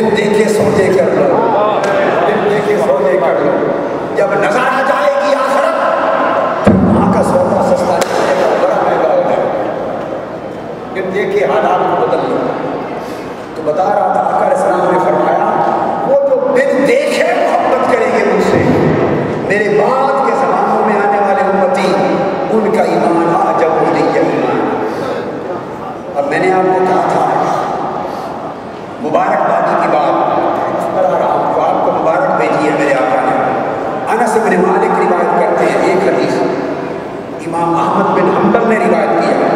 دل دیکھے سودے کر لو، دل دیکھے سودے کر لو، جب نظر آ جائے گی آخرت تو وہاں کا سودا سستا نہیں ملے گا، بڑا مہنگا ہو جائے گا۔ دل دیکھے حالات کو بدل لو۔ تو بتا رہا تھا آقا علیہ السلام نے فرمایا وہ جو دل دیکھے محبت کریں گے مجھ سے، میرے بعد کے زمانوں میں آنے والے امتی ان کا ایمان عجب الیہ ایمان۔ اب میں نے آپ کو کہا تھا مبارکبادی کی بات بتا رہا ہوں، تو آپ کو مبارک بھیجی ہے میرے آقا نے۔ انس بن مالک روایت کرتے ہیں ایک حدیث، امام احمد بن حنبل نے روایت کیا،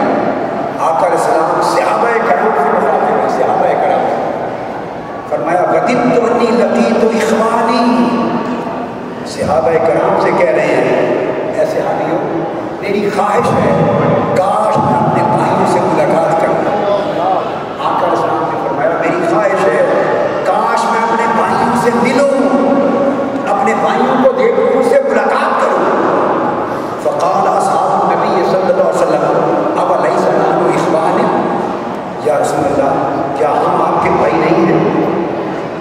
آقا علیہ السلام صحابہ کرام سے مخاطب ہیں، صحابہ کرام فرمایا وددت انی لقیت اخوانی، صحابہ کرام سے کہہ رہے ہیں اے صحابیوں میری خواہش ہے کاش میں اپنے بھائیوں سے ملاقات کروں۔ آقا علیہ السلام نے فرمایا میری خواہش ہے کاش میں اپنے بھائیوں سے ملوں، اپنے بھائیوں کو دیکھوں، ان سے ملاقات کروں۔ فقال اصحاب النبی صلی اللہ علیہ وسلم اولیس نحن اخوان، یا رسول اللہ کیا ہم آپ کے بھائی نہیں ہیں؟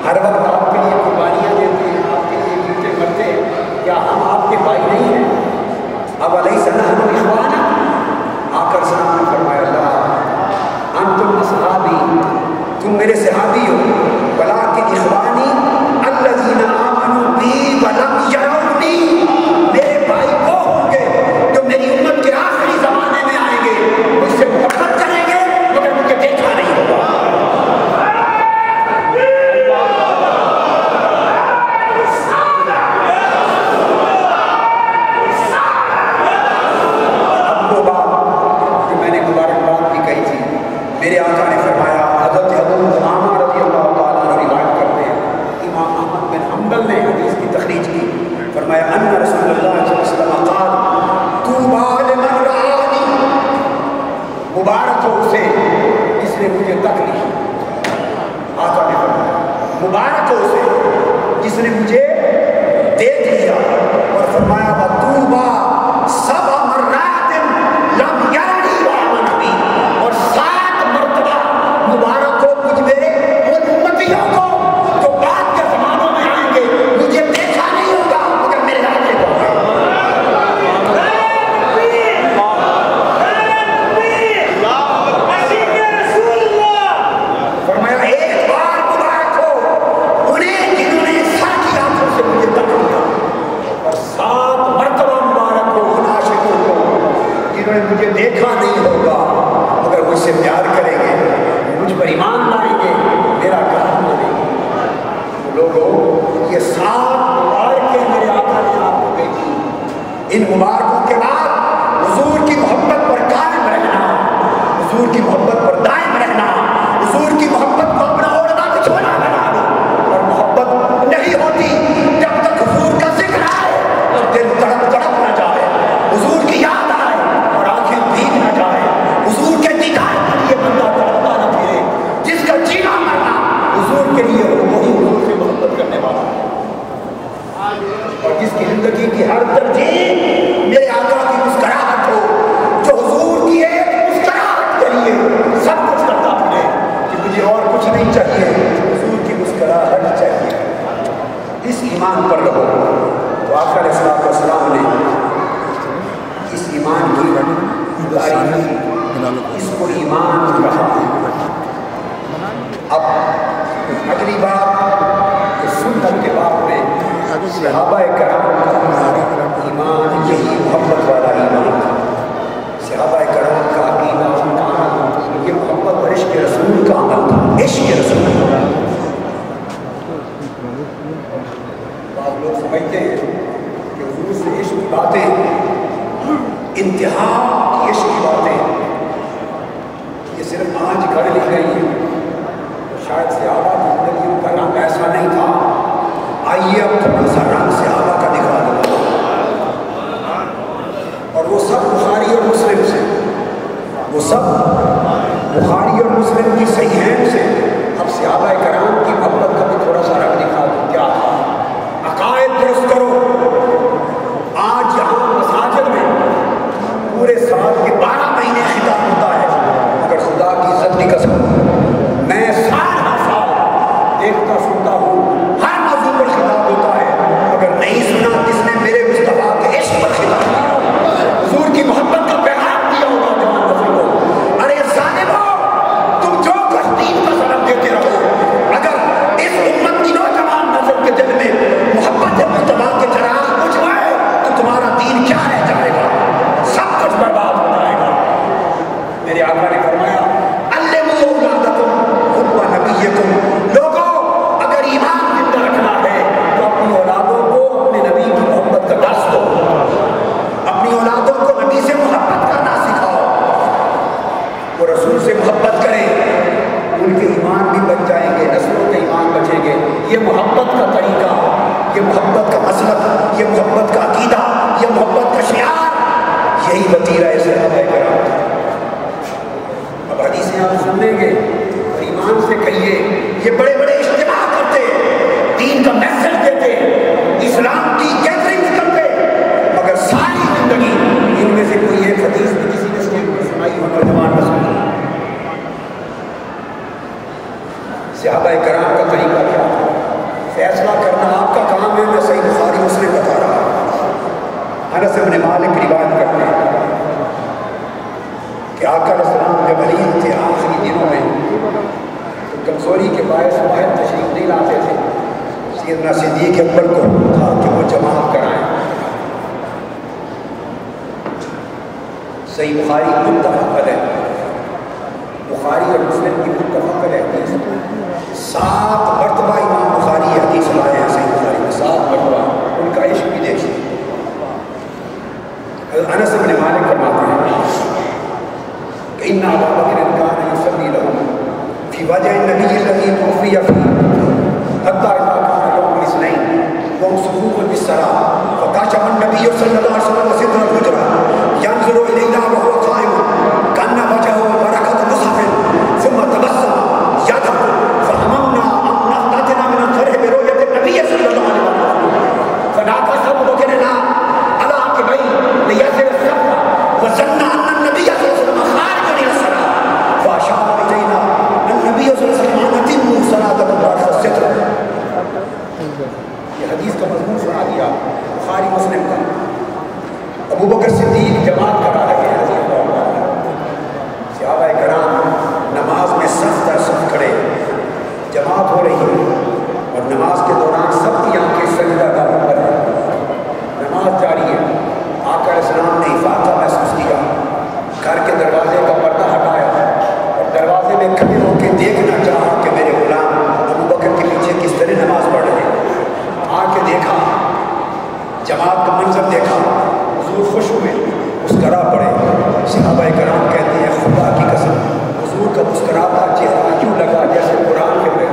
ہر وقت آپ کے لیے قربانیاں دیتے ہیں، آپ کے لیے جیتے مرتے ہیں، کیا ہم آپ کے بھائی نہیں ہیں؟ اولیس نحن اخوان، آقا علیہ السلام نے فرمایا لا انتم اصحابی، تم میرے صحابی ہو، ولکن اخوانی الذین آمنوا بی ولم یرونی، میرے بھائی وہ ہوں گے جو میری امت کے آخری زمانے میں آئیں گے، مجھ سے محبت کریں گے مگر مجھے دیکھا نہیں ہوگا۔ میرے آقا نے فرمایا، حضرت ابو امامہ رضی اللہ تعالیٰ عنہ روایت کرتے ہیں، امام احمد بن حنبل نے حدیث کی تخریج کی، فرمایا ان رسول اللہ صلی اللہ علیہ وسلم قال طوبی لمن رآنی، مبارک ہو اسے جس نے مجھے تک لی۔ آقا نے فرمایا مبارک ہو اسے جس نے مجھے دیکھ لیا، اور فرمایا وطوبی سبع مرات لم یرنی وآمن بی، اور مبارک ہو مجھ میرے ان امتیوں کو جو بعد کے زمانوں میں آئیں گے، مجھے دیکھا نہیں ہوگا مگر میرے آگے ہوں گے۔ فرمایا ایک بار مبارک ہو انہیں جنہوں نے سر کی آنکھوں سے مجھے تک لیا، اور 7 مرتبہ مبارک ہو ان عاشقوں کو جنہوں نے مجھے دیکھا نہیں ہوگا مگر مجھ سے پیار کریں گے، مجھ پر ایمان لائیں گے، میرا کلام مانیں گے۔ لوگوں یہ 7 مبارکیں میرے آقا نے آپ کو بھیجی، ان مبارکوں کے بعد حضور کی محبت پر قائم رہنا، حضور کی محبت پر دائم رہنا، حضور کی محبت کو اپنا اوڑھنا بچھونا بنا لو، اور محبت نہیں ہوتی جب تک حضور کا ذکر آئے اور دل تڑپ تڑپ نہ جائے، حضور کی یاد آئے اور آنکھیں بھیگ نہ جائے، حضور کے دیدار کے لیے بندہ تڑپتا نہ پھرے، جس کا جینا مرنا حضور کے لیے ہو وہی حضور سے محبت کرنے والا ہے، اور جس کی زندگی کی ہر ترجیح میرے آقا کی مسکراہٹ ہو، جو حضور کی ایک مسکراہٹ کے لیے سب کچھ کرتا پھرے کہ مجھے اور کچھ نہیں چاہیے، حضور کی مسکراہٹ چاہیے، اس ایمان پر رہو۔ تو آقا علیہ السلام نے اس ایمان کی تعریف، اس کو ایمان کہا۔ اب اگلی بات کہ سنت کے باب میں صحابہ کرام کا ایمان یہی محبت والا ایمان، صحابہ کرام کا عقیدہ کا عمل یہ محبت اور عشق رسول کا عمل تھا، عشق رسول۔ بعض لوگ سمجھتے ہیں کہ حضور سے عشق کی باتیں انتہا کی عشق کی باتیں یہ صرف آج گھڑ لی گئی ہیں، شاید صحابہ کی زندگیوں کا رنگ ایسا نہیں تھا۔ آئیے اب تھوڑا سا رنگ صحابہ کا دکھا دوں، اور وہ سب بخاری اور مسلم سے، وہ سب بخاری اور مسلم کی صحیحین سے۔ اب صحابہ کرام کی محبت کا بھی تھوڑا سا رنگ دکھا دوں، کیا تھا؟ عقائد درست کرو۔ آج یہاں مساجد میں پورے سال کے 12 مہینے خطاب ہوتا ہے، مگر خدا کی عزت کی قسم میں سال ہر سال دیکھتا سنتا ہوں، ہر موضوع پر خطاب ہوتا ہے، مگر نہیں سنا کس نے میرے مصطفیٰ کے عشق پر خطاب کیا، حضور کی محبت کا پیغام دیا ہوگا جوان نسل کو۔ ارے ظالمو، تم جو کچھ دین کا سبب دیتے رہو، اگر اس امت کی نوجوان نسل کے دل میں محبت مصطفیٰ کے چراغ بجھ گئے تو تمہارا دین کیا رہ جائے گا، سب کچھ برباد ہو جائے گا۔ میرے آقا نے فرمایا علموا اولادکم حب نبیکم، لوگوں اگر ایمان زندہ رکھنا ہے تو اپنی اولادوں کو اپنے نبی کی محبت کا درس دو، اپنی اولادوں کو نبی سے محبت کرنا سکھاؤ، وہ رسول سے محبت کریں، ان کے ایمان بھی بچ جائیں گے، نسلوں کے ایمان بچیں گے۔ یہ محبت کا طریقہ، یہ محبت کا مسلک، یہ محبت کا عقیدہ، یہ محبت کا شعار، یہی وتیرہ صحابہ کرام تھا۔ اب حدیثیں آپ سن لیں گے اور ایمان سے کہیے، یہ بڑے بڑے اجتماع کرتے، دین کا میسج دیتے، اسلام کی گیدرنگ کرتے، مگر ساری زندگی ان میں سے کوئی ایک حدیث بھی کسی نے سنائی ہو نوجوان نسل کو۔ صحابہ کرام کا طریقہ کیا تھا؟ فیصلہ کرنا آپ کا کام ہے، میں صحیح بخاری مسلم بتا رہا ہوں۔ انس بن مالک روایت کرتے ہیں کہ آقا علیہ السلام جب مریض تھے آخری دنوں میں تو کمزوری کے باعث باہر تشریف نہیں لاتے تھے، سیدنا صدیق اکبر کو تھا کہ وہ جماعت کرائیں۔ صحیح بخاری متفق علیہ، بخاری اور مسلم کی متفق علیہ حدیث، 7 مرتبہ امام بخاری حدیث لائے ہیں صحیح بخاری میں، 7 مرتبہ، ان کا عشق بھی دیکھیے۔ انس بن مالک فرماتے ہیں کہ ان ابا بکر کان یصلی له فی وجه النبی الذی توفی فیہ حتی اذا کان یوم الاثنین وهم صفوف بالصلاة فکشف النبی صلی اللہ علیہ وسلم ستر الحجرة ينظر الینا وهو قائم کأن وجهه برکۃ مصحف ثم تبسم یضحک فہممنا ان نفتتن من الفرح برؤیة النبی صلی اللہ علیہ وسلم فناقش ابو بکر على عقبیہ لیسر الصف وظن ان النبی صلی اللہ علیہ وسلم خارج من الصلاة فاشار الینا النبی صلی اللہ علیہ وسلم ان اتموا صلاتکم بعد الستر۔ یہ حدیث کا مضمون سنا دیا بخاری مسلم کا۔ ابو بکر صدیق جماعت کرا رہے ہیں رضی اللہ عنہ، صحابہ کرام نماز میں صف در صف کھڑے، جماعت ہو رہی ہے اور نماز کے دوران سب کی آنکھیں سجدہ گاہ پر ہیں، نماز جاری ہے۔ آقا علیہ السلام نے افاقہ محسوس کیا، گھر کے دروازے کا پردہ ہٹایا اور دروازے میں کھڑے ہو کے دیکھنا چاہا کہ میرے غلام ابو بکر کے پیچھے کس طرح نماز پڑھ رہے ہیں۔ آ کے دیکھا، جماعت کا منظر دیکھا، حضور خوش ہوئے، مسکرا پڑے۔ صحابہ کرام کہتے ہیں خدا کی قسم حضور کا مسکراتا چہرہ یوں لگا جیسے قرآن کے میں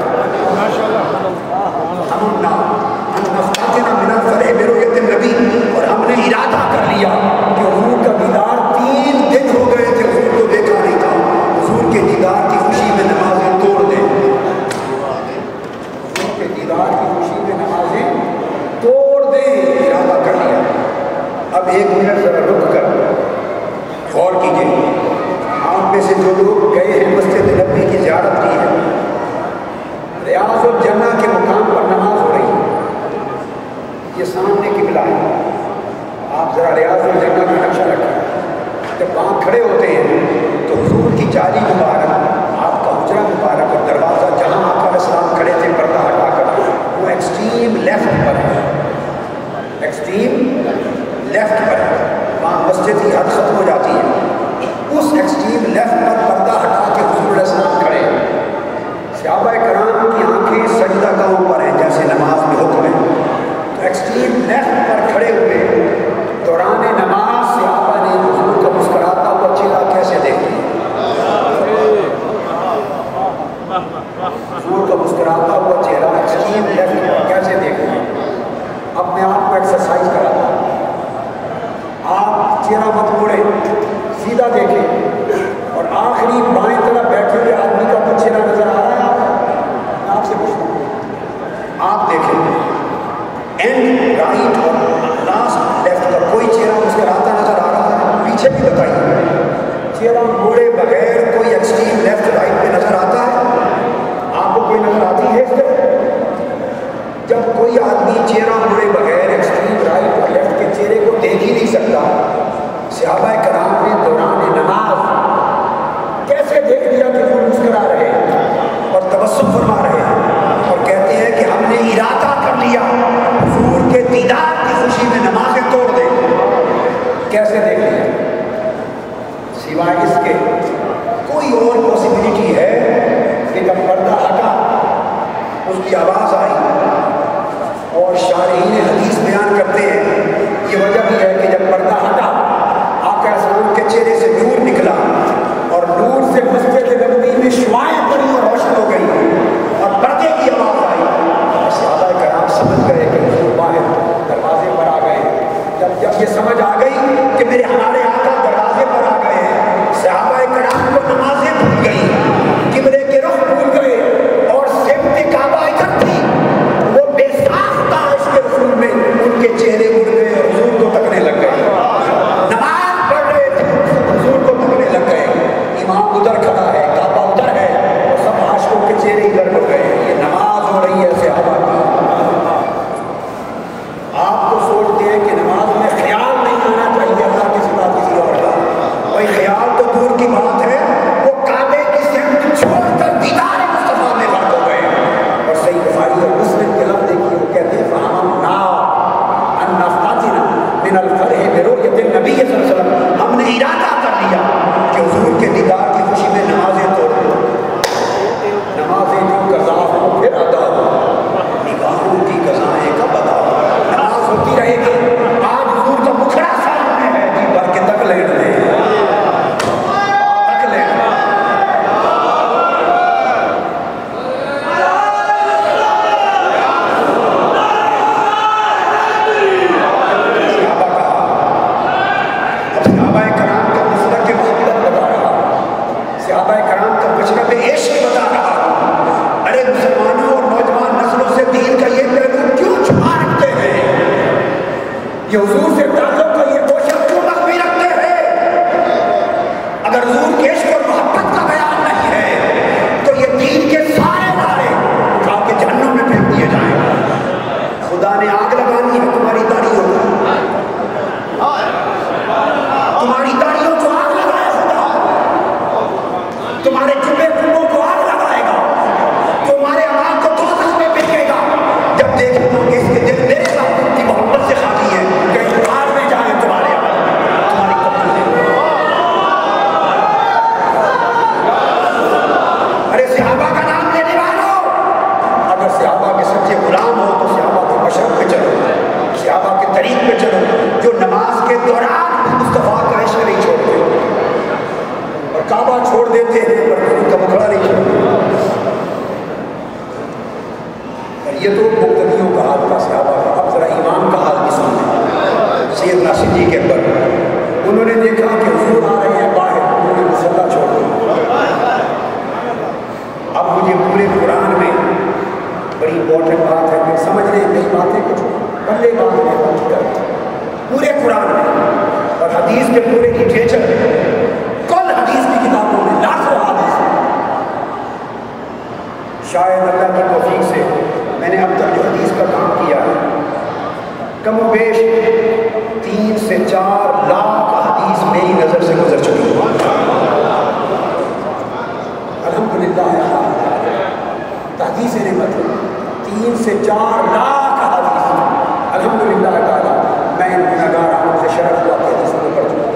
نبی، اور ہم نے ارادہ کر لیا کہ حضور کا دیدار 3 دن ہو گئے تھے، حضور کو دیکھا نہیں تھا، حضور کے دیدار کی خوشی میں نمازیں توڑ دیں، حضور کے دیدار کی خوشی میں نمازیں توڑ دیں، ارادہ کر لیا۔ اب 1 منٹ ذرا رک کر غور کیجیے، آپ میں سے جو لوگ گئے ہیں مسجد نبوی کی زیارت کی ہے، ریاض الجنہ کے مقام پر نماز ہو رہی ہے، یہ سامنے قبلہ ہے، آپ ذرا ریاض الجنہ کا نقشہ رکھیں، جب وہاں کھڑے ہوتے ہیں تو حضور کی جالی مبارک، آپ کا حجرہ مبارک اور دروازہ جہاں آقا علیہ السلام کھڑے تھے پردہ ہٹا کر، وہ ایکسٹریم لیفٹ پر ہے، ایکسٹریم لیفٹ پر ہے، وہاں مسجد کی حد ختم ہو جاتی ہے، اس ایکسٹریم لیفٹ پر پردہ ہٹا کے حضور علیہ السلام کھڑے ہیں۔ صحابہ کرام کی آنکھیں سجدہ گاہوں پر ہیں جیسے نماز میں حکم ہے، تو ایکسٹریم لیفٹ پر کھڑے ہوئے دوران نماز صحابہ نے حضور کا مسکراتا ہوا چہرہ کیسے دیکھا، حضور کا مسکراتا ہوا چہرہ ایکسٹریم لیفٹ پر کیسے دیکھا۔ اپنے آپ کو ایکسرسائز کراتا، آپ چہرہ مت موڑے، سیدھا دیکھیں، اور آخری بائیں طرف بیٹھے ہوئے آدمی کا کچھ چہرہ نظر آ رہا ہے، میں آپ سے پوچھتا ہوں، آپ دیکھیں اینڈ رائٹ اور لاسٹ لیفٹ کا کوئی چہرہ مسکراتا نظر آ رہا ہے، پیچھے بھی بتائیے، چہرہ موڑے بغیر کوئی ایکسٹریم لیفٹ رائٹ پہ نظر آتا ہے، آپ کو کوئی نظر آتی ہے؟ گئے. جب کوئی آدمی چہرہ مڑے بغیر ایکسٹریم رائٹ اور لیفٹ کے چہرے کو دیکھ ہی نہیں سکتا, صحابہ کرام نے دوران نماز کیسے دیکھ لیا کہ وہ مسکرا رہے اور تبسم فرما رہے ہیں اور کہتے ہیں کہ ہم نے ارادہ کر لیا حضور کے دیدار کی خوشی میں نمازیں توڑ دیں. کیسے دیکھ لیا؟ سوائے اس کے کوئی اور پاسبلٹی ہے کہ جب پردہ ہٹا اس کی آواز آئی, اور شارحین حدیث بیان کرتے ہیں یہ وجہ بھی ہے کہ جب پردہ ہٹا آقا رسول کے چہرے سے نور نکلا اور نور سے مسجد نبوی میں شعاعیں پڑی اور روشن ہو گئی اور پردے کی آواز آئی, اور صحابہ کرام سمجھ گئے کہ حضور باہر دروازے پر آ گئے. جب یہ سمجھ آ گئی کہ میرے ہمارے آقا دروازے پر آ گئے ہیں, صحابہ کرام کو نمازیں بھول گئی, قبلے کے رخ بھول گئے اور سمت کعبہ ادھر تھی, وہ بے ساختہ اس کے رسول میں ان کے چہرے اڑ گئے اور حضور کو تکنے لگ گئے. نماز پڑھ رہے تھے حضور کو تکنے لگ گئے, امام ادھر کھڑا ہے, کعبہ ادھر ہے, اور سب عاشقوں کے چہرے ادھر ہو گئے. یہ نماز ہو رہی ہے صحابہ کی. آپ تو سوچتے ہیں کہ نماز میں خیال نہیں آنا چاہیے اللہ کے سوا کسی اور کا. بھائی خیال تو دور کی بات ہے, وہ کعبے کی سمت چھوڑ کر دیدار مصطفیٰ میں غرق ہو گئے. اور صحیح بخاری اور مسلم کے لفظ دیکھیے, وہ کہتے ہیں فَهَمَمْنَا أَن نَفْتَتِنَ مِنَ الْفَرْحِ بِرُؤْيَةِ النَّبِيِّ صلی اللہ علیہ وسلم, ہم نے ارادہ کر لیا کہ حضور کے دیدار کی خوشی میں نمازیں توڑ دیں. نمازیں جو قضا ہو پھر ادا ہو, نگاہوں کی قضائیں کب ادا ہو. نماز ہوتی رہے گی. آج حضور کا مکھڑا سامنے ہے جی بھر کے تک لیٹ دیں, تک لیٹ دیں. صحابہ کا اب صحابہ کرام کا مسلک کے محبت بتا رہا, صحابہ کرام کا مشرب عشق بتا رہا. ارے مسلمانوں اور نوجوان نسلوں سے دین کا یہ پہلو کیوں چھپا رکھتے ہیں؟ یہ حضور سے تعلق کا یہ گوشہ کیوں مخفی رکھتے ہیں؟ اگر حضور کے عشق اور محبت کا بیان نہیں ہے تو یہ دین کے سارے نعرے اٹھا کے جہنم میں پھینک دیے جائیں. خدا نے آگ لگانی ہے تمہاری داڑھیوں کو, تمہاری داڑھیوں کو آگ لگائے خدا, تمہارے جبے کنبوں کو آگ لگائے گا, تمہارے عوام کو دوزخ میں پھینکے گا. جب دیکھیں گے کہ اس کے دل میرے ساتھ کی محبت سے خالی ہے, کہیں باہر میں جائیں تمہارے تمہاری قبول ہے. ارے صحابہ کا نام لینے والوں, اگر صحابہ کے سچے غلام ہو تو صحابہ کے مشرق پہ چلو, صحابہ کے طریق پہ چلو, جو نماز کے دوران مصطفیٰ کا عشق نہیں چھوڑتے اور کعبہ چھوڑ دیتے ہیں پر ان کا مکھڑا نہیں چھوڑتے. اور یہ تو مقتدیوں کا حال تھا صحابہ کا. اب ذرا امام کا حال بھی سن لیں. سیدنا صدیق اکبر, انہوں نے دیکھا کہ حضور آ رہے ہیں باہر, انہوں نے مصلی چھوڑ دیا. اب مجھے پورے قرآن میں بڑی امپورٹنٹ بات ہے, کہ سمجھ رہے ہیں کئی باتیں کچھ پہلے بات میں پہنچ کر پورے قرآن میں اور حدیث کے پورے لٹریچر میں, کل حدیث کی کتابوں میں لاکھوں حدیث. شاید اللہ کی توفیق سے میں نے اب تک جو حدیث کا کام کیا ہے کم و بیش 3 سے 4 لاکھ حدیث میری نظر سے گزر چکی ہے. الحمدللہ حدیث نعمت 3 سے 4 لاکھ حدیث الحمدللہ تعالیٰ. میں ان گناہگاروں سے شرف ہوا کہ حدیث میں پڑھ چکا.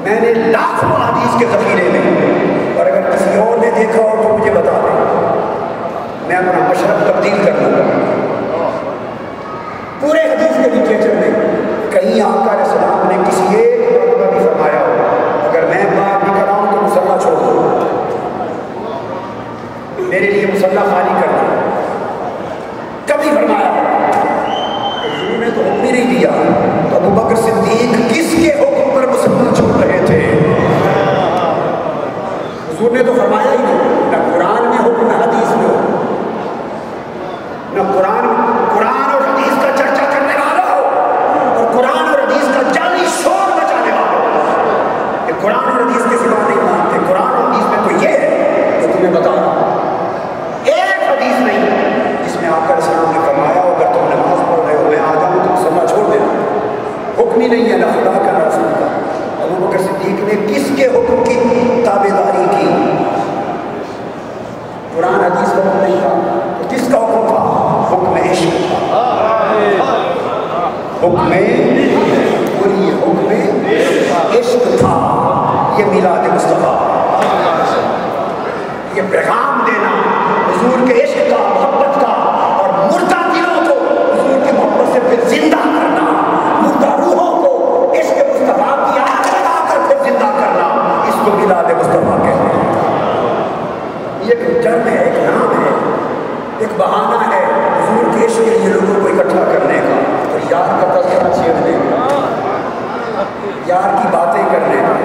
میں نے لاکھوں حدیث کے ذخیرے میں, اور اگر کسی اور نے دیکھا ہو تو مجھے بتا دیں, میں اپنا مشرب تبدیل کر لوں گا. پورے حدیث کے لٹریچر میں کہیں آقا علیہ السلام نے کسی ایک مرتبہ بھی فرمایا ہو اگر میں بات نہیں کراؤں تو مصلی چھوڑ دوں, میرے لیے مصلی خالی کر دوں, کبھی فرمایا. حضور نے تو حکم ہی نہیں دیا, تو ابو بکر صدیق کس کے حکم پر مصلی چھوڑ رہے تھے؟ حضور نے تو فرمایا ہی نہیں. نہ قرآن میں حکم, نہ حدیث میں حکم, نہ قرآن اور حدیث کا چرچا کرنے والا ہو اور قرآن اور حدیث کا جعلی شور مچانے والا ہو کہ قرآن اور حدیث کے سوا نہیں مانتے. قرآن اور حدیث میں تو یہ ہے کہ تمہیں بتا رہا ہوں, ایک حدیث میں حکم اور یہ حکم عشق تھا، یہ میلاد مصطفیٰ، یہ پیغام دینا حضور کے عشق کا، محبت کا، اور مردہ دلوں کو حضور کی محبت سے پھر زندہ کرنا، مردہ روحوں کو عشق مصطفیٰ کی آگ لگا کر پھر زندہ کرنا، اس کو میلاد مصطفیٰ کہتے ہیں۔ یہ ایک ٹرم ہے، ایک نام ہے، ایک بہانہ ہے حضور کے عشق کے لیے لوگوں کو اکٹھا کرنے کا، اور یار کا تذکرہ چھیڑنے کا، یار کی باتیں کرنے کا،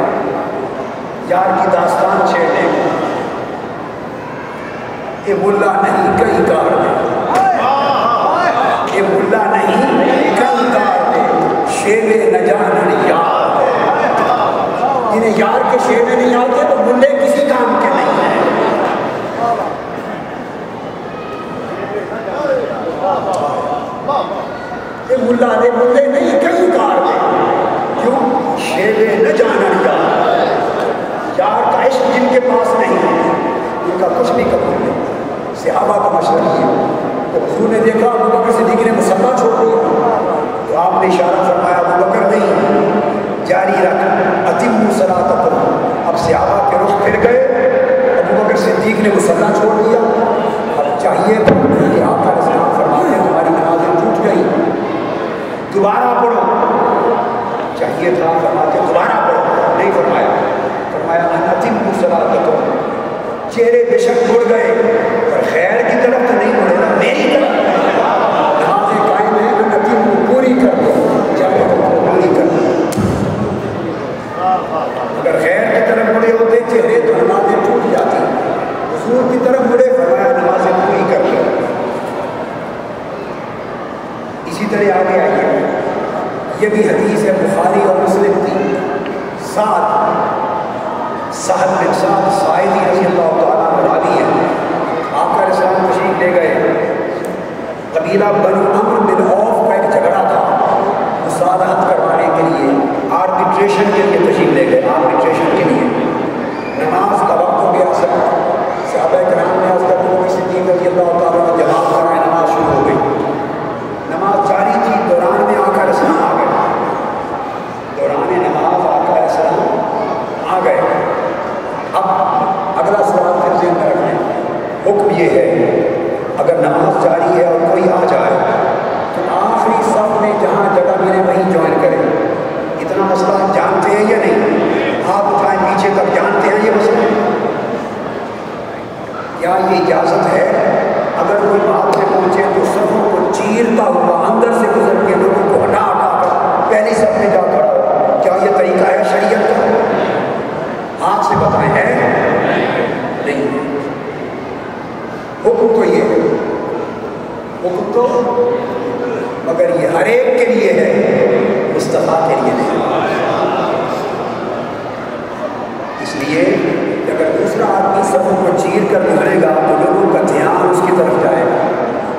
یار کی داستان چھیڑنے کا۔ یہ ملا نہیں کئی کار دے، یہ ملا نہیں کئی کار دے، شیوے نہ جانن یار، جنہیں یار کے شیوے نہیں آتے تو ملے کسی کام کے نہیں ہیں۔ یہ ملا دے ملے نہیں کئی کار دے، کیوں؟ شیوے نہ جانن یار، یار کا عشق جن کے پاس نہیں ہے ان کا کچھ بھی قبول نہیں۔ صحابہ کا مشورہ یہ تو حضور نے دیکھا ابو بکر صدیق نے مصطفیٰ چھوڑ دیا تو آپ نے اشارہ فرمایا ابو بکر نہیں، جاری رکھ، اتموا صلاتکم۔ اب صحابہ کے رخ پھر گئے، ابو بکر صدیق نے مصطفیٰ چھوڑ دیا۔ اب چاہیے کہ آپ کا اسلام فرماتے ہیں ہماری نمازیں ٹوٹ گئی، دوبارہ پڑھو، چاہیے تھا فرماتے دوبارہ پڑھو، نہیں فرمایا، فرمایا اتموا صلاتکم۔ چہرے بے شک مڑ گئے پر خیر کی طرف تو نہیں مڑے نا، میری طرف نمازیں قائم ہیں، نتیم کو پوری کر دو، چاہے تو پوری کر دو۔ اگر خیر کی طرف مڑے ہوتے چہرے تو نمازیں ٹوٹ جاتی، حضور کی طرف مڑے فرمایا نمازیں پوری کر دو۔ اسی طرح آگے آئیے، یہ بھی حدیث ہے بخاری اور مسلم کی، سہل بن سعد ساعدی رضی اللہ تعالیٰ عنہ راوی ہے، آقا علیہ السلام تشریف لے گئے، قبیلہ بنو عمرو بن عوف کا ایک جھگڑا تھا، مصالحت کروانے کے لیے، آربیٹریشن کے لیے تشریف لے گئے، آربیٹریشن کے لیے۔ نماز کا وقت ہو گیا، سب صحابہ کرام نے حضرت ابو بکر صدیق رضی اللہ تعالیٰ عنہ جماعت کرائے، نماز شروع ہو گئی، نماز جاری تھی، دوران میں آقا علیہ السلام آ گئے، دوران نماز آقا علیہ السلام آ گئے۔ اب اگلا سوال پھر ذہن میں رکھیں، حکم یہ ہے اگر نماز جاری ہے اور کوئی آ جائے تو آخری صف میں جہاں جگہ ملے وہیں جوائن کریں۔ اتنا مسئلہ جانتے ہیں یا نہیں؟ ہاتھ اٹھائیں پیچھے تک، جانتے ہیں یہ مسئلہ؟ یا یہ اجازت ہے اگر کوئی بات سے پہنچے تو صفوں کو چیرتا ہوا اندر سے گزر کے لوگوں کو ہٹا ہٹا کر پہلی صف میں جا کھڑا ہو؟ کیا یہ طریقہ ہے شریعت کا؟ ہاتھ سے بتائیں ہے نہیں؟ حکم تو یہ ہے، حکم تو مگر یہ ہر ایک کے لیے ہے، مصطفیٰ کے لیے نہیں۔ اس لیے کہ اگر دوسرا آدمی صفوں کو چیر کر گزرے گا تو لوگوں کا دھیان اس کی طرف جائے گا،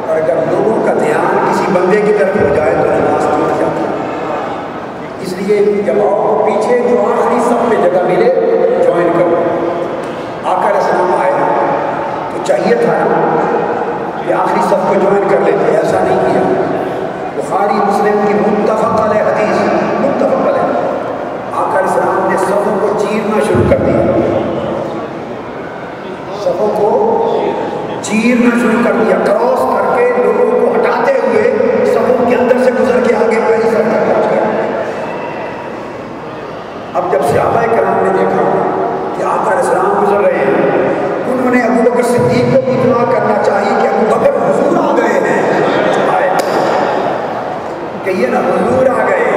اور اگر لوگوں کا دھیان کسی بندے کی طرف ہو جائے تو نماز ٹوٹ جاتی ہے۔ اس لیے جب آپ کو پیچھے جو آخری صف پہ جگہ ملے جوائن کرو۔ آقا علیہ السلام آئے تو چاہیے تھا کہ آخری صف کو جوائن کر لیتے، ایسا نہیں کیا۔ بخاری مسلم کی متفق علیہ حدیث، متفق علیہ، آقا علیہ السلام نے صفوں کو چیرنا شروع کر دیا، صفوں کو چیرنا شروع کر دیا، کراس کر کے لوگوں کو ہٹاتے ہوئے صفوں کے اندر سے گزر کے آگے پہلی صف تک پہنچ گیا۔ اب جب صحابہ کرام نے دیکھا کہ آقا علیہ السلام گزر رہے ہیں، انہوں نے ابو بکر صدیق کو اطلاع کرنا چاہیے کہ ابو بکر حضور آ گئے ہیں، کہیے نا حضور آ گئے ہیں،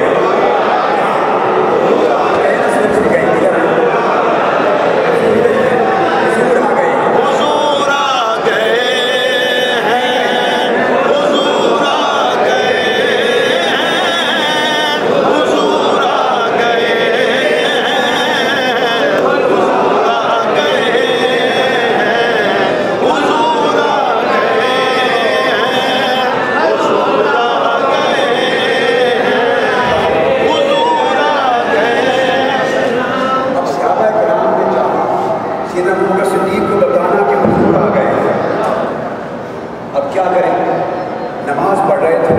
نماز پڑھ رہے تھے،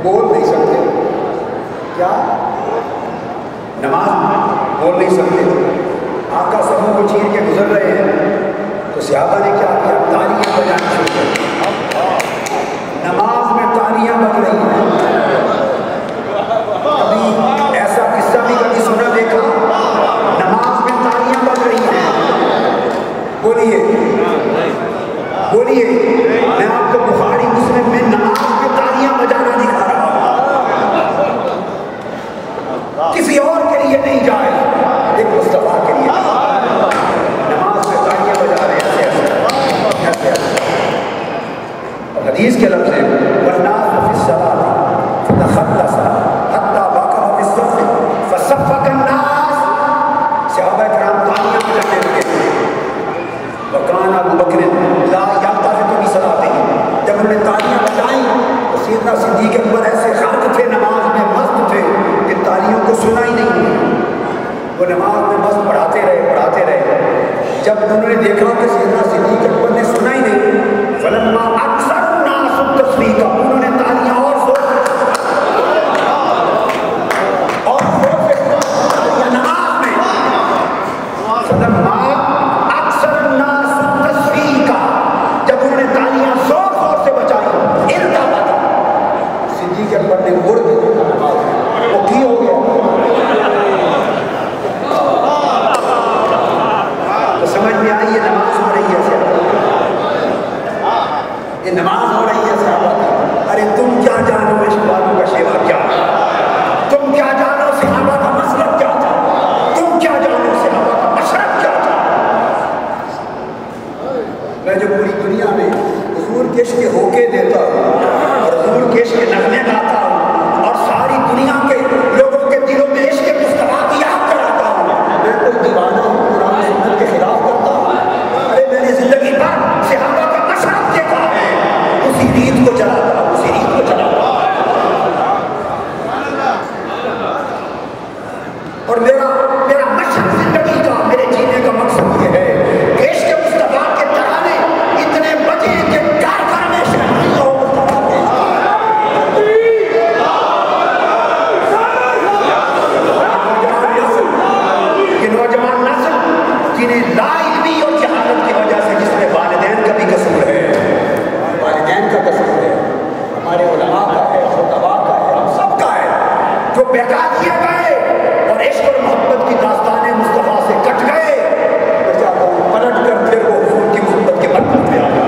بول نہیں سکتے، کیا نماز بول نہیں سکتے، آقا سبوں کو چیر کے گزر رہے ہیں تو صحابہ نے کیا کیا؟ تالیاں بجانا شروع کر، نماز میں تالیاں بج رہی ہیں۔ کبھی ایسا قصہ بھی کبھی سنا دیکھا؟ نماز میں تالیاں بج رہی ہیں، بولیے بولیے، میں آپ کو بخاری مسلم میں نماز میں تالیاں بجانا دکھا رہا ہوں، کسی اور کے لیے نہیں جائے، ایک مصطفیٰ کے لیے نماز میں تالیاں بجا رہے ہیں ایسے اور حدیث کے لفظ ہیں والناس فی الصلاۃ فتخلص حتی وقع فی الصف فصفق الناس، صحابہ کرام تالیاں بجانے لگے، وکان ابو بکر لا یلتفت بصلاۃہ، جب انہوں نے تالیاں بجائیں تو سیدنا صدیق اکبر ایسے غرق تھے نماز میں، مست تھے کہ تالیوں کو سنا ہی نہیں، وہ نماز میں مست پڑھاتے رہے، جب انہوں نے دیکھا کہ سیدنا صدیق اکبر نے سنا ہی نہیں، فلما اکثر الناس التصفیق، انہوں نے تالیاں اور زور سے نماز میں، فلما اکثر الناس التصفیق، جب انہوں نے تالیاں زور سے بجائی، ارتبط، صدیق اکبر نے مڑ کے دیکھا نماز میں، وہ کی ہو گیا؟ سمجھ میں آئی یہ نماز ہو رہی ہے، یہ نماز ہو رہی ہے صحابہ کی۔ ارے تم کیا جانو عشق والوں کا شیوا کیا ہے، تم کیا جانو صحابہ کا مسلک کیا تھا، تم کیا جانو صحابہ کا مشرب کیا تھا۔ میں جو پوری دنیا میں حضور کے عشق کے ہوکے دیتا ہوں اور حضور کے عشق کے نغمے گاتا ہوں اور ساری دنیا کے لوگوں کے دلوں میں عشق مصطفیٰ کی یاد کراتا ہوں، میں کوئی دیوانہ ہوں قرآن سنت کے خلاف کرتا ہوں؟ ارے میں نے زندگی پر صحابہ کا مشرب دیکھا ہے، اسی ریت کو چلاتا ہوں، اسی ریت کو چلاتا ہوں، اور میرا مشرب زندگی کا، میرے جینے کا مقصد یہ ہے کہ عشق مصطفیٰ کے ترانے اتنے بجے کہ کارخانے شہریوں کو مصطفیٰ کے یہ نوجوان نسل جنہیں لا علمی اور جہالت کی وجہ سے، جس میں والدین کا بھی قصور ہے، والدین کا قصور ہے، ہمارے علماء کا ہے، خطباء کا ہے، ہم سب کا ہے، جو بہکا دیے گئے اور عشق اور محبت کی داستانیں مصطفیٰ سے کٹ گئے، میں چاہتا ہوں پلٹ کر پھر وہ حضور کی محبت کے برکت پہ آ گئے۔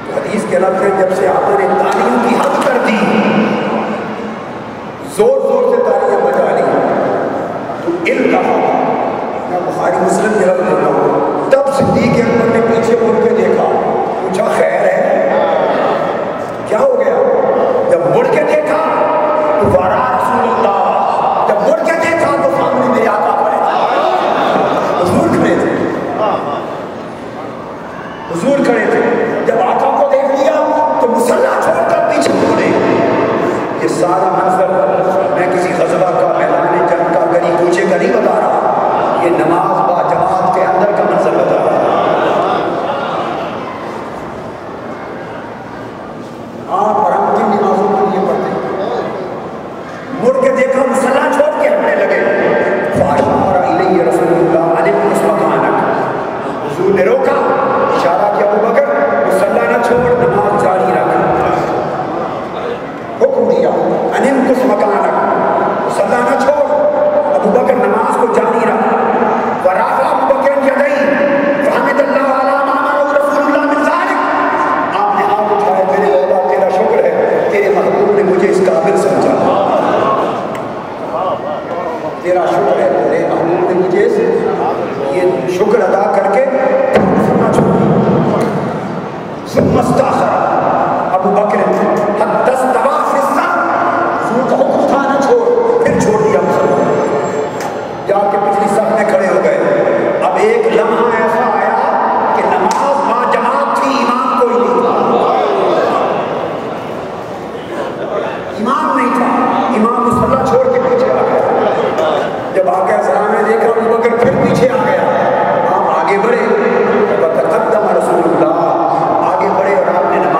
تو حدیث کے لفظ ہے جب سے آپ نے تالیوں کی حد کر دی، زور سے تالیاں بجا لی، تو علم کا میں بخاری مسلم کے لفظ بولتا ہوں، تب صدیق اکبر نے پیچھے مڑ کے دیکھا، پوچھا خیر ہے، کیا ہو گیا؟ جب مڑ کے دیکھا تو وارا رسول اللہ، جب مڑ کے دیکھا تو سامنے میرے آقا کھڑے تھے، حضور کھڑے تھے، حضور کھڑے تھے، جب آقا کو دیکھ لیا تو مصلی چھوڑ کر پیچھے مڑے۔ یہ سارا منظر میں کسی غزوہ کا، میدان جنگ کا، گلی کوچے کا نہیں بتا رہا، یہ نماز با جماعت کے اندر کا منظر بتا رہا ہے۔ آپ اور ہم کن نمازوں کے لیے پڑھتے ہیں؟ مڑ کے دیکھا مصلی چھوڑ کے ہٹنے لگے، فاشار الیہ رسول اللہ علیہ وسلم، حضور نے روکا، اشارہ کیا ابو بکر مصلی نہ چھوڑ، نماز جاری رکھ، حکم دیا انم کس مکانک، مصلی نہ چھوڑ، ابو بکر نماز کو جاری رکھ، ورافع ابو بکر یدین فحمد اللہ علی ما امرہ رسول اللہ من ذلک، آپ نے ہاتھ اٹھائے، میرے مولا تیرا شکر ہے، تیرے محبوب نے مجھے اس قابل سمجھا، تیرا شکر ہے، تیرے محبوب نے مجھے یہ شکر ادا کر کے سننا چھوڑی۔ ثم استاخر ابو بکر حتی استوى فی الصف، حضور کا حکم تھا نہ چھوڑ، پھر چھوڑ دیا مسلمان، جا کے پچھلی صف میں کھڑے ہو گئے۔ اب ایک لمحہ ایسا آیا کہ نماز با جماعت تھی، امام کوئی نہیں تھا، امام نہیں تھا، امام مصلی چھوڑ کے پیچھے آ گیا۔ جب آ گیا سلام نے دیکھا ابو بکر پھر پیچھے آ گیا، آپ آگے بڑھے، وتقدم رسول اللہ، آگے بڑھے اور آپ نے نماز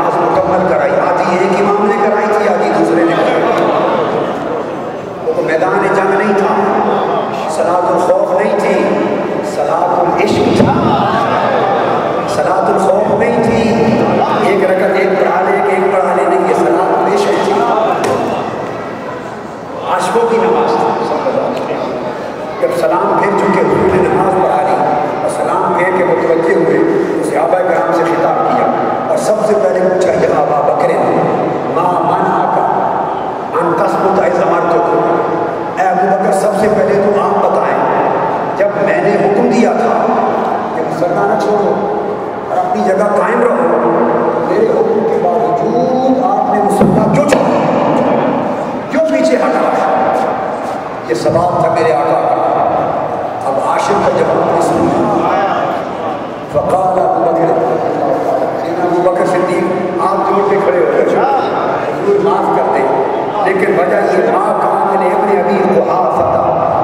سوال تھا میرے آقا کا. اب عاشق کا جواب نہیں سننا. فقال ابو بکر، سیدنا ابو بکر صدیق آپ جوڑ کے کھڑے ہو گئے، حضور معاف کر دیں، لیکن وجہ یہ ماں کان نے ابن ابی قحافہ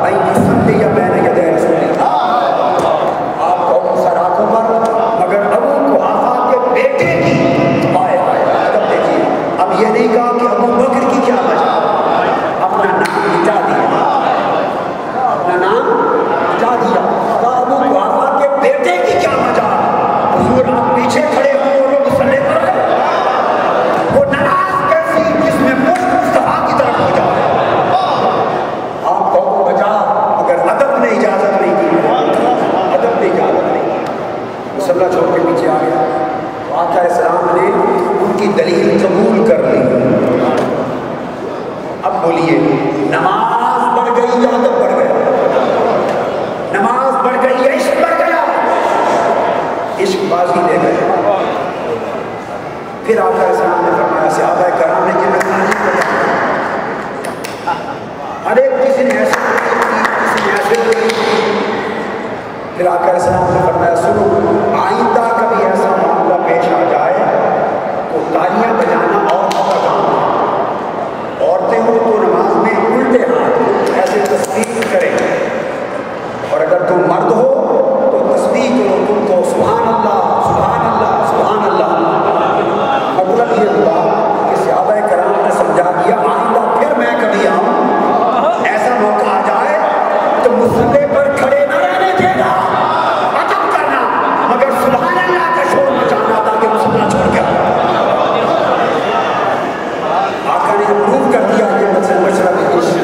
بھائی یصلی بین یدی رسول اللہ، آپ کو سراکوں پر مگر ابو قحافہ کے بیٹے کی آئے ادب دیکھیے. اب یہ نہیں کہا کہ ابو بکر کی کیا وجہ، اپنا نام مٹا دیا، اپنا نام مٹا دیا. کہا ابو قحافہ کے بیٹے کی کیا وجہ. حضور آپ پیچھے کھڑے ہوں اور لوگ مسلح پر وہ نماز کیسی جس میں مشت مصطفیٰ کی طرف ہو جائے. آپ کو بجا مگر ادب نے اجازت نہیں دی، ادب نے اجازت نہیں دی. مسلح چھوڑ کے پیچھے آ گیا. آقا اسلام نے ان کی دلیل قبول کر لی. اب بولیے نماز بڑھ گئی یا ادب بڑھ گیا؟ نماز بڑھ گئی یا عشق بڑھ گیا؟ عشق بازی لے گئے. پھر آقا اسلام نے فرمایا صحابہ کرام نے جنت نہیں بتایا، ہر ایک کسی نے ایسے کسی نے ایسے. پھر آقا اسلام نے فرمایا سنو، آئندہ کبھی ایسا معاملہ پیش آ جائے تو تالیاں بجانا عورتوں کا کام ہے. عورتیں ہو تو نماز میں الٹے ہاتھ ایسے تسبیح کریں، اور اگر تم مرد ہو تو تسبیح کرو، تم کو سبحان اللہ سبحان اللہ سبحان اللہ. مطلب یہ ہوا کہ صحابہ کرام نے سمجھا دیا آئندہ پھر میں کبھی آؤں ایسا موقع آ جائے تو مسلح پر کھڑے نہ رہنے دے گا، ادب کرنا مگر سبحان اللہ کا شور مچانا تاکہ مسلح چھوڑ گیا. آقا نے اپروو کر دیا یہ مشرب عشق،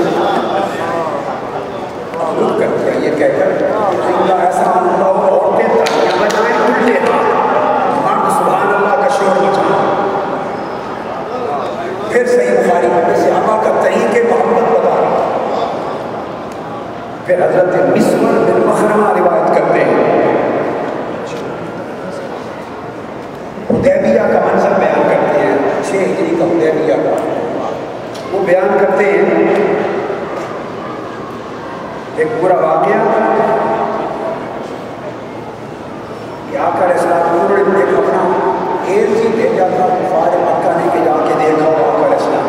اپروو کر دیا یہ کہہ کر آئندہ ایسا معاملہ ہو عورتیں تالیاں بجائیں الٹے ہاتھ، مرد سبحان اللہ کا شور مچانا. پھر صحیح بخاری میں صحابہ کا طریق محمد بتا رہا. پھر حضرت مسور بن مخرمہ روایت کرتے ہیں، حدیبیہ کا منظر بیان کرتے ہیں، 6 ہجری کا حدیبیہ کا. وہ بیان کرتے ہیں ایک پورا واقعہ کہ آقا علیہ السلام انہوں نے ایک اپنا ایرجی بھیجا تھا کفار مکہ نے کہ جا کے دیکھا ہو آقا علیہ السلام.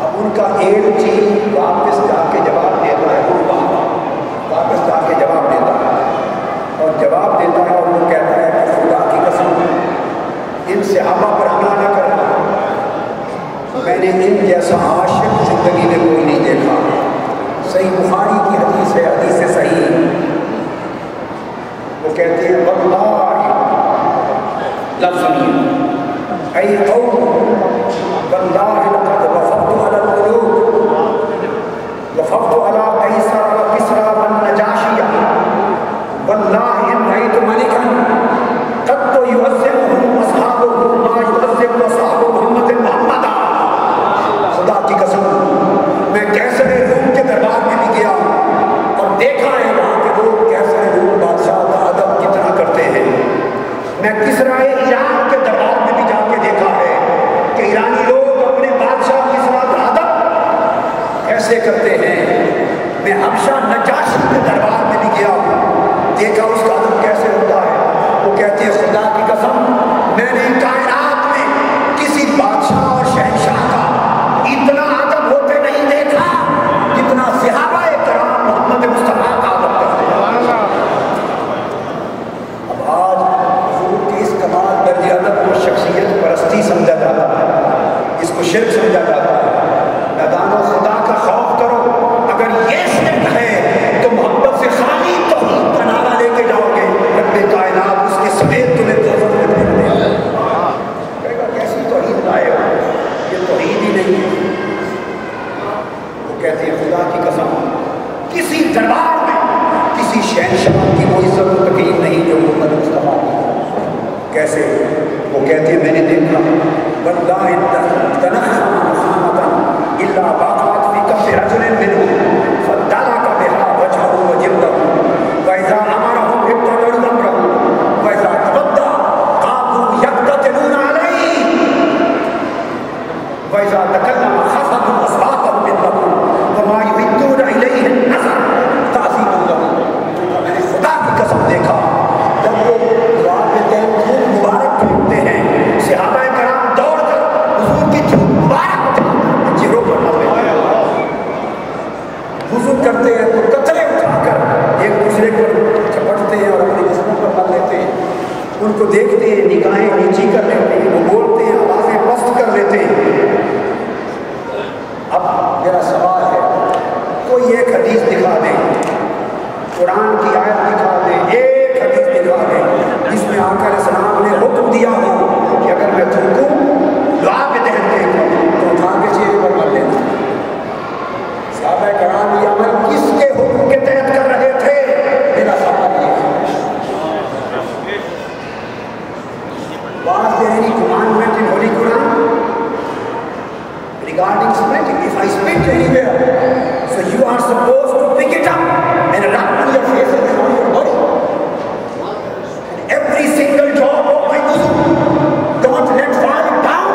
اب ان کا ایرجی واپس جا کے جواب دیتا ہے، واپس جا کے جواب دیتا ہے اور جواب دیتا ہے اور وہ کہتا ہے کہ خدا کی قسم ان صحابہ پر حملہ نہ کرنا، میں نے ان جیسا عاشق زندگی میں کوئی نہیں دیکھا. صحیح بخاری کی حدیث ہے، حدیث صحیح. وہ کہتے ہیں واللہ لفظ نہیں اے قوم واللہ لقد وفقت علی القلوب وفقت علی قیصر وکسری والنجاشی واللہ ان رأیت ملکا قد یعظمه اصحابه ما یعظم اصحاب محمد محمدا. خدا کی قسم میں کیسر روم کے دربار میں بھی گیا اور دیکھا ہے وہاں کے لوگ کیسر روم بادشاہ کا ادب کتنا کرتے ہیں. میں کسرا ایران کے دربار میں بھی جا کے دیکھا ہے کہ ایرانی لوگ اپنے بادشاہ کسرا کا ادب کیسے کرتے ہیں. میں حبشہ نجاشی کے دربار میں بھی گیا ہوں، دیکھا اس کا ادب کیسے ہوتا ہے. وہ کہتے ہیں خدا کی قسم میں نے کائنات میں کسی بادشاہ اور شہنشاہ کا اتنا ادب ہوتے نہیں دیکھا جتنا صحابہ کرام محمد مصطفیٰ کا ادب کرتے ہیں. اب آج حضور کی اس کمال درجے ادب کو شخصیت پرستی سمجھا جاتا ہے، اس کو شرک سمجھا جاتا ہے. میدان خدا کا خوف کرو، اگر یہ شرک ہے تو محبت سے خالی توحید کا نعرہ لے کے جاؤ گے، رب کائنات اس کے سمیت تمہیں دوزخ میں پھینک دے گا. کہے گا کیسی توحید لائے ہو، یہ توحید ہی نہیں ہے. وہ کہتے ہیں خدا کی قسم کسی دربار میں کسی شہنشاہ کی وہ عزت و تکریم نہیں جو محمد مصطفیٰ کی. کیسے؟ وہ کہتے ہیں میں نے دیکھا واللہ تنخم محمدا الا باقات فی کف رجل منهم فدلک بها وجهه وجلده واذا امرهم ابتدروا امره واذا تبدى قاموا يقتتلون عليه واذا تكلم خفضوا اصواتهم بالله وما يردون اليه any commandment in Holy Quran regarding splitting? If I split anywhere, so you are supposed to pick it up and rub on your face and on your body. And every single job of my wuzu, don't let fall down.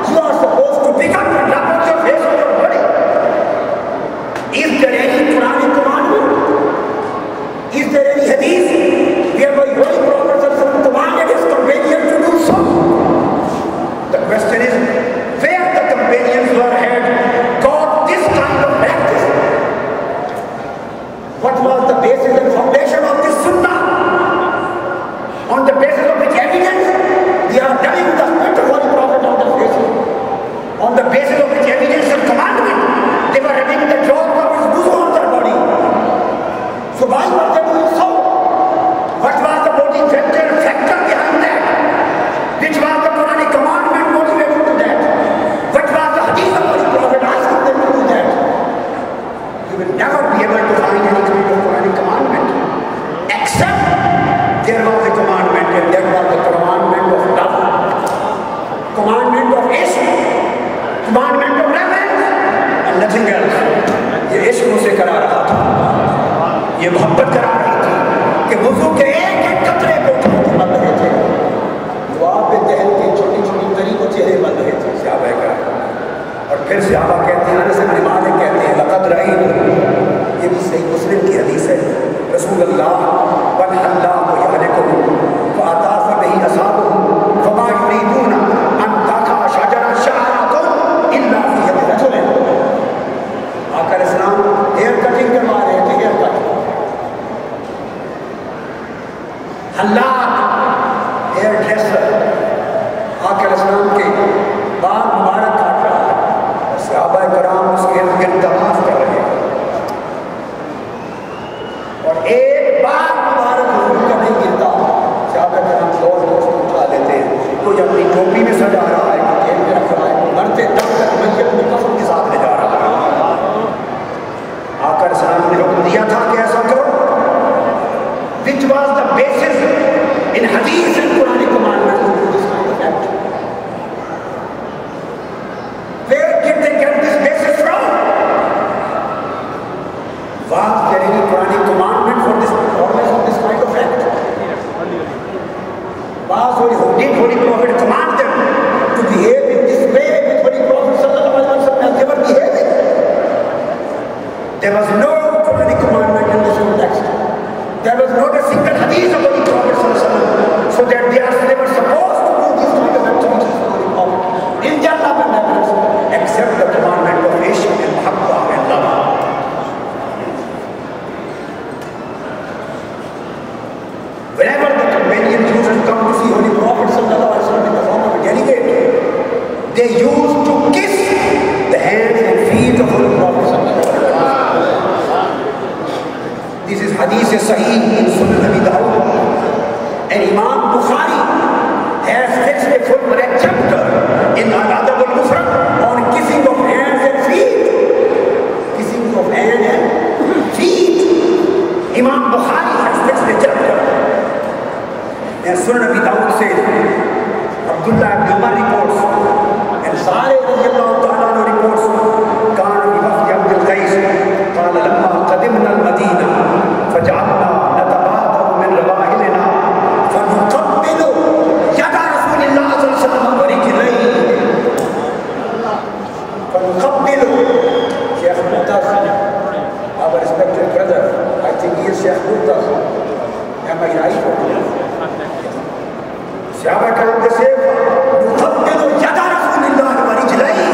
You are supposed to pick up and rub on your face and your body. Is there any Quranic commandment? Is there any hadith whereby Holy Prophet commanded his companions to do so? The question is, where the companions had got this kind of practice? What was the basis and foundation of this sunnah? On the basis of which evidence they are telling the split of Holy Prophet on the faces? On the basis of which evidence and commandment they were having the job of his wuzu on their body. So why were they doing so? What was the motivating factor behind that? Which was the Quranic commandment motivating to that? What was the hadith of Holy Prophet asking them to do that? You will never be able to find any kind of Quranic commandment, except there was a commandment, and that was the commandment of love, commandment of ishq, commandment of reverence, and nothing else. یہ عشق اسے کرا رہا تھا, یہ محبت کرا رہی تھی کہ وضو کے ایک ایک قطرے کو بن رہے تھے. دعا پہ دہل کے چھوٹی چھوٹی تری کو چہرے بن رہے تھے صحابہ کرام. اور پھر صحابہ کہتے ہیں, انس بن مالک کہتے ہیں, لقد رأیت, یہ بھی صحیح مسلم کی حدیث ہے, رسول اللہ والحلہ کو یہلکہ وعطاف بہ اصحابہ فما یریدون ان تقع شجرۃ شعرۃ الا فی ید رجل. آقا اسلام ہیئر کٹنگ کروا رہے تھے, ہیئر کٹ. حلاق ہیئر ڈریسر آقا اسلام کے بال مبارک کاٹ رہا ہے, صحابہ کرام اس کے ارد گرد طواف کر رہے ہیں, اور ایک بال مبارک حضور کا نہیں گرتا. صحابہ کرام دوست اٹھا لیتے ہیں, کوئی اپنی ٹوپی میں سجا رہا ہے, کوئی جیب میں رکھ رہا ہے, مرتے دم تک میت میں کفن کے ساتھ لے جا رہا ہے. آقا اسلام نے حکم دیا تھا کہ ایسا کرو. Which was the basis in hadith and Quranic commandment to do this kind of act? Where did they get this basis from? Was there any Quranic commandment for this performance of this kind of act? Did Holy Prophet command them to behave in this way with Holy Prophet sallallahu alaihi wasallam as they were behaving? There was no Quranic commandment in this context. There was not a single hadith of Holy Prophet sallallahu alaihi wasallam so that they were supposed to do this kind of activities for Holy Prophet in their love and reverence, except the commandment of ishq and muhabba and love. Whenever the companions used to come to see Holy Prophet sallallahu alaihi wasallam in the form of a delegate, they used to kiss the hands and feet of Holy Prophet sallallahu alaihi wasallam. This is hadith sahih in Sunan Abi Dawud, and Imam Bukhari has fixed a full-fledged chapter in Al-Adab al-Mufrad on kissing of hands and feet. Kissing of hands and feet. Imam Bukhari has fixed a chapter. And Sunan Abi Dawud says, Abdullah ibn Umar reports, and Sari radiallahu ta'ala anhu reports, كان بوفد عبد القيس قال لما قدمنا المدينة فجعلنا نتبادر من رواحلنا فنقبل يد رسول الله صلى الله عليه وسلم ورجليه. فنقبل Sheikh Murtaz, our respected brother, I think he is Sheikh Murtaz. Am I right? صحابہ کرام کے سے نقبل ید رسول اللہ ورجليه.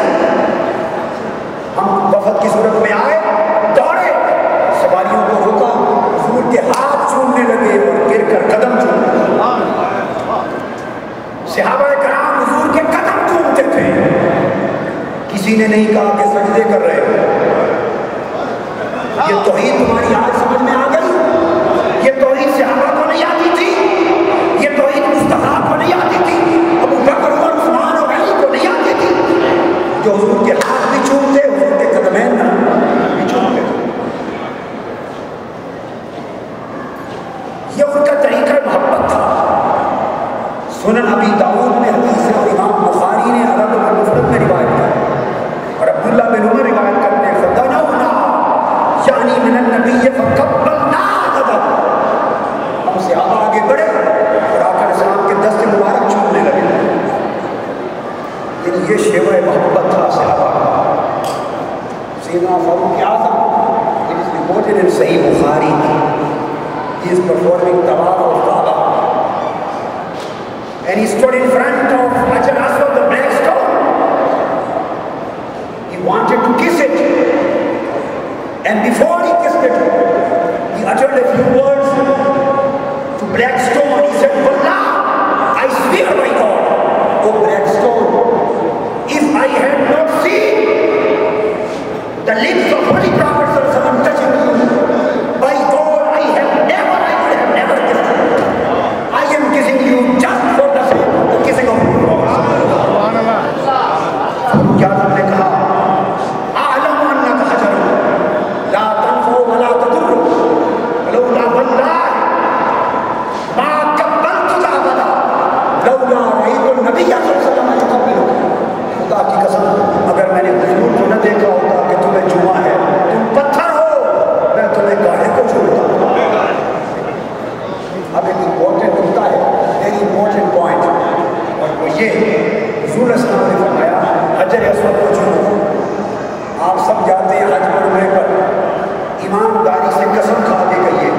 ہم وفد کی صورت میں آئے, دوڑے, سواریوں کو روکا, حضور کے ہاتھ چومنے لگے اور گر کر قدم چومنے لگے. صحابہ کرام حضور کے قدم چومتے تھے. کسی نے نہیں کہا کہ سجدے کر رہے ہو. یہ توحید تمہاری آج سمجھ میں آ گئی. یہ توحید صحابہ کو نہیں آتی تھی. یہ توحید مصطفیٰ کو نہیں آتی تھی. ابو بکر عمر عثمان اور علی کو نہیں آتی تھی, جو حضور کے ہاتھ بھی چومتے, حضور کے قدمین بھی چومتے. یہ ان کا طریقہ محبت تھا. سنن ابی داؤد میں حدیث یہ شیوہ محبت تھا صحابہ کا. سیدنا فاروق اعظم, it is reported in Sahih Bukhari, he is performing tawaf of Kaaba and he stood in front of Hajar Aswad, the black stone. He wanted to kiss it, and before he kissed it, he uttered a few words to black stone. He said, Wallah, I swear by God, O black stone, if I had not seen the lips of Holy Prophet touching you, by God, I would have never kissed you. I am kissing you just for the sake of the kissing of Holy Prophet. کیا تم نے کہا اعلم انک حجر لا تنفع ولا تضر لولا والله ما قبلتك ابدا لولا رأيت النبي صلی اللہ علیہ وسلم يقبلك. خدا کی قسم اگر میں نے حضور کو نہ دیکھا ہوتا کہ تمہیں چوما ہے, تم پتھر ہو, میں تمہیں کاہے کو چھوڑتا. اب ایک امپورٹنٹ نکتہ ہے, ویری امپورٹنٹ پوائنٹ, اور وہ یہ حضور صلی اللہ علیہ وسلم نے فرمایا حجر اسود کو چھوڑو. آپ سب جاتے ہیں حج پر عمرے پر, ایمانداری سے قسم کھا کے کہیے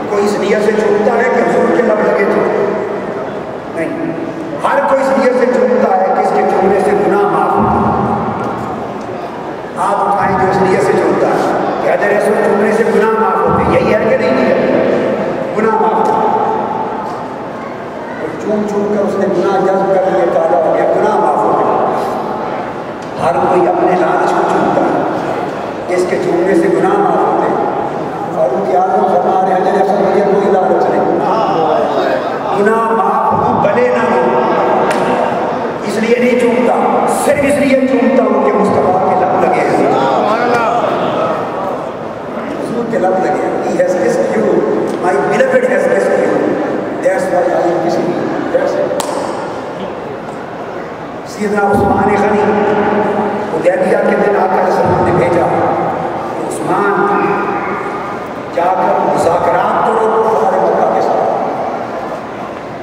کوئی اس نیت سے چھوڑتا ہے کہ حضور کے لب لگے تھے؟ نہیں. ہر کوئی اس نیت سے چھوڑتا ہے کہ اس کے چھوڑنے سے گناہ معاف ہوتا ہے. آپ اٹھائیں جو اس نیت سے چھوڑتا ہے کہ حجر اسود چھوڑنے سے گناہ معاف ہوتے, یہی ہے کہ نہیں ہے؟ گناہ معاف ہوتا ہے. چوم چوم کر اس نے گناہ جذب کر لیا, کالا ہو گیا, گناہ معاف ہو گیا. ہر کوئی اپنے لالچ کو چومتا ہے کہ اس کے چومنے سے گناہ معاف ہوتے ہیں. فاروق اعظم فرما رہے ہیں حجر اسود مجھے کوئی لالچ نہیں, گناہ معاف ہو بھلے نہ ہو, اس لیے نہیں چومتا, صرف اس لیے چومتا ہوں کہ مصطفیٰ کے لب لگے ہیں, حضور کے لب لگے. He has kissed you, my beloved has kissed you, that's why I am kissing you. That's it. سیدنا عثمان غنی حدیبیہ کے دن آقا علیہ السلام نے بھیجا کہ عثمان جا کر مذاکرات کرو کفار مکہ کے ساتھ.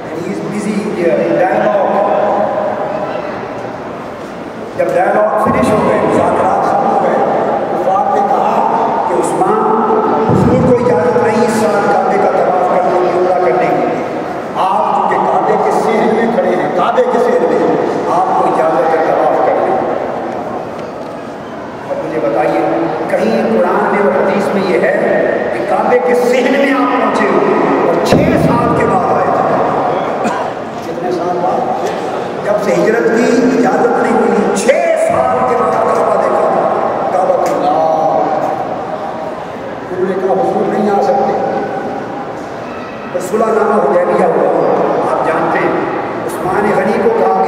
And he is busy in dialogue. جب ڈائلاگ فنش ہو گئے, مذاکرات ختم ہو گئے, کفار نے کہا کہ عثمان حضور کو اجازت نہیں اس سال کعبے کا طواف کرنے کی, عمرہ کرنے کی. آپ چونکہ کعبے کے صحن میں کھڑے ہیں, کعبے کے صحن میں, آپ کو اجازت ہے طواف کرنے. اور مجھے بتائیے کہیں قرآن میں اور حدیث میں یہ ہے کہ کعبے کے صحن میں آپ پہنچے ہو اور 6 سال کے بعد آئے تھے؟ کتنے سال بعد؟ جب سے ہجرت کی اجازت نہیں ملی, 6 سال کے بعد کعبہ دیکھا تھا, کعبۃ اللہ. انہوں نے کہا حضور نہیں آ سکتے. صلح نامہ حدیبیہ ہوا, آپ جانتے ہیں. عثمان غنی کو کہا